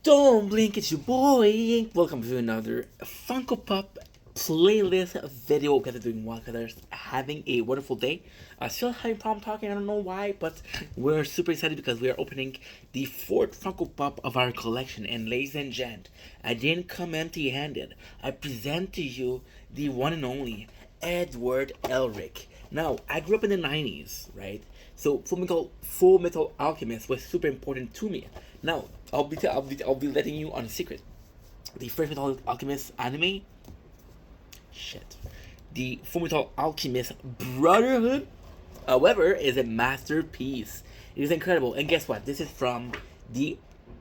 Don't blink, it's your boy. Welcome to another Funko Pop playlist video. Guys are doing well, guys are having a wonderful day. Still having problem talking, I don't know why, but we're super excited because we are opening the fourth Funko Pop of our collection. And ladies and gent, I didn't come empty handed. I present to you the one and only Edward Elric. Now, I grew up in the 90s, right? So Full Metal Alchemist was super important to me. Now, I'll be letting you on a secret. The first Metal Alchemist anime, shit. The Full Metal Alchemist Brotherhood, however, is a masterpiece. It is incredible. And guess what? This is from the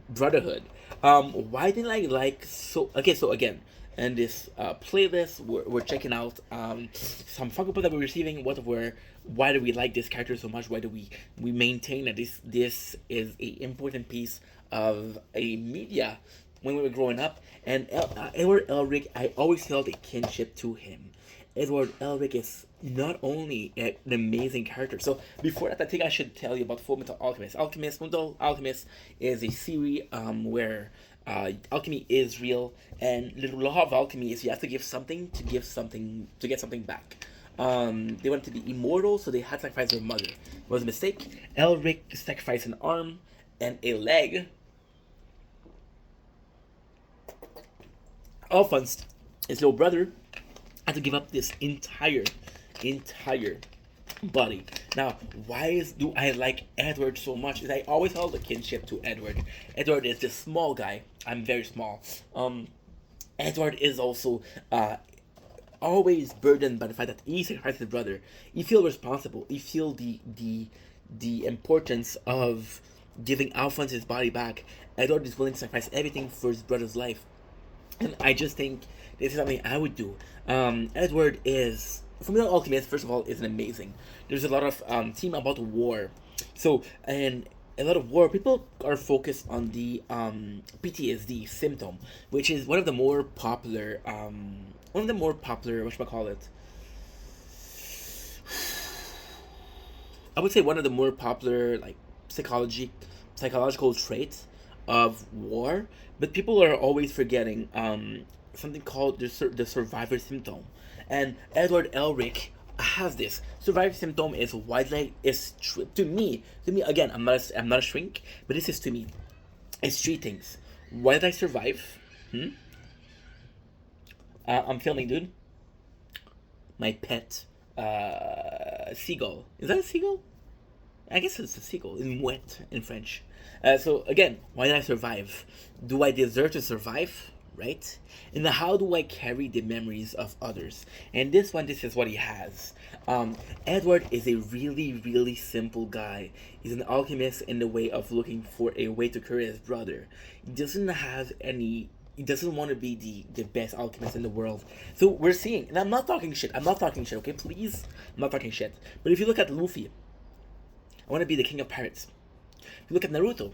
Brotherhood. Why didn't I like so? Okay, so again, in this playlist, we're checking out some Funko Pop that we're receiving. Why do we like this character so much? Why do we maintain that this is a important piece of a media when we were growing up? And Edward Elric, I always felt a kinship to him. Edward Elric is not only an amazing character. So before that, I think I should tell you about Full Metal Alchemist. Full Metal Alchemist is a series where alchemy is real, and the law of alchemy is you have to give something to give something to get something back. They wanted to be immortal, so they had to sacrifice their mother. It was a mistake. Elric sacrificed an arm and a leg. Alphonse, his little brother, had to give up this entire body. Now, do I like Edward so much? Is I always held a kinship to Edward. Edward is this small guy. I'm very small. Edward is also always burdened by the fact that he sacrificed his brother. He feel responsible. He feel the importance of giving Alphonse his body back. Edward is willing to sacrifice everything for his brother's life. And I just think this is something I would do. Edward is, Fullmetal Alchemist, first of all, is an amazing. There's a lot of theme about war. So, and a lot of war, people are focused on the PTSD symptom, which is one of the more popular, whatchamacallit, I would say one of the more popular like psychological traits of war, but people are always forgetting something called the survivor symptom, and Edward Elric has this survivor symptom. Is widely is to me again. I'm not a shrink, but this is to me. It's three things. Why did I survive? I'm filming, dude. My pet seagull. Is that a seagull? I guess it's a sequel in wet in French. So again, why did I survive? Do I deserve to survive? Right? And how do I carry the memories of others? And this is what he has. Edward is a really simple guy. He's an alchemist in the way of looking for a way to cure his brother. He doesn't have any. He doesn't want to be the best alchemist in the world. So we're seeing, and I'm not talking shit. I'm not talking shit. Okay, please. I'm not talking shit. But if you look at Luffy, I want to be the king of pirates. If you look at Naruto,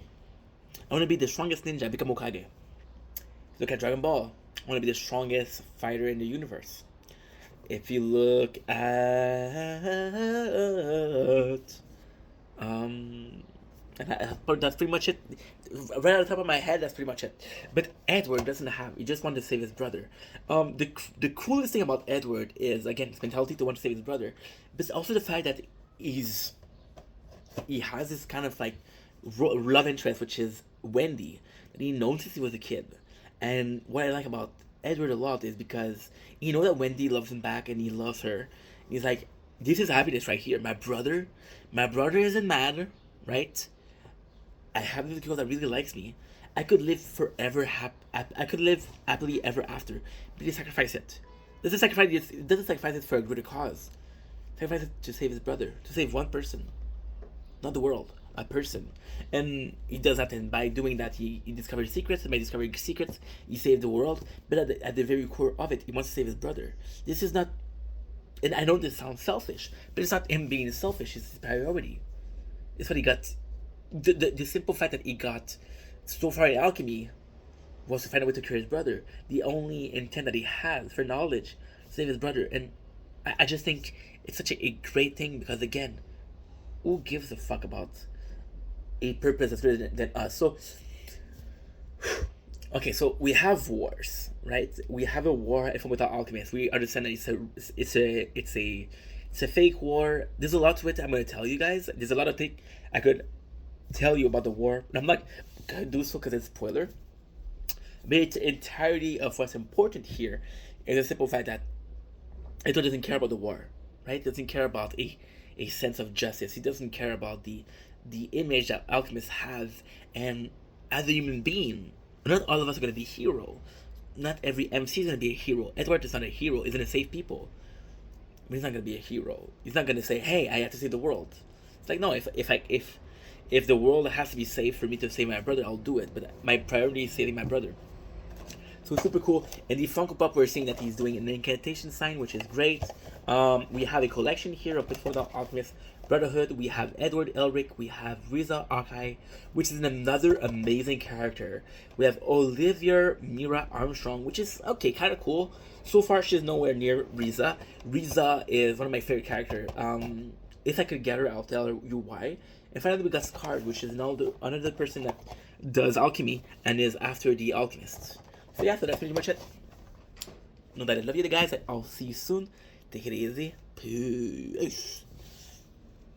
I want to be the strongest ninja, become Hokage. If you look at Dragon Ball, I want to be the strongest fighter in the universe. If you look at that's pretty much it. Right on top of my head, that's pretty much it. But Edward doesn't have. He just wanted to save his brother. The coolest thing about Edward is again his mentality to want to save his brother, but also the fact that he has this kind of like love interest, which is Wendy, that he knows since he was a kid. And what I like about Edward a lot is because he knows that Wendy loves him back and he loves her. He's like, this is happiness right here. My brother isn't mad, right? I have this girl that really likes me. I could live forever. I could live happily ever after. But he sacrifice it. Doesn't sacrifice it for a greater cause. Sacrifice it to save his brother, to save one person, not the world, a person. And he does that, and by doing that, he discovers secrets, and by discovering secrets, he saved the world. But at the very core of it, he wants to save his brother. This is not, and I know this sounds selfish, but it's not him being selfish, it's his priority. It's what he got. The simple fact that he got so far in alchemy was to find a way to cure his brother. The only intent that he has for knowledge, to save his brother. And I just think it's such a great thing because, again, who gives a fuck about a purpose that's greater than us? So Okay, so we have wars, right? We have a war with the alchemists. We understand that it's a fake war. There's a lot to it. I'm gonna tell you guys. There's a lot of things I could tell you about the war, and I'm not gonna do so because it's spoiler. But it's entirety of what's important here is the simple fact that Ito doesn't care about the war, right? Doesn't care about a sense of justice. He doesn't care about the image that alchemists have. And as a human being, not all of us are gonna be hero. Not every MC is gonna be a hero. Edward is not a hero. He's gonna save people, but he's not gonna be a hero. He's not gonna say, "Hey, I have to save the world." It's like no, if the world has to be saved for me to save my brother, I'll do it. But my priority is saving my brother. So it's super cool. And the Funko Pop, we're seeing that he's doing an incantation sign, which is great. We have a collection here of Pitfall Alchemist Brotherhood. We have Edward Elric. We have Riza Akai, which is another amazing character. We have Olivia Mira Armstrong, which is, okay, kind of cool. So far, she's nowhere near Riza. Riza is one of my favorite characters. If I could get her, I'll tell you why. And finally, we got Scarred, which is another person that does alchemy and is after the alchemists. So yeah, so that's pretty much it. Know that I love you guys. I'll see you soon. Take it easy. Peace.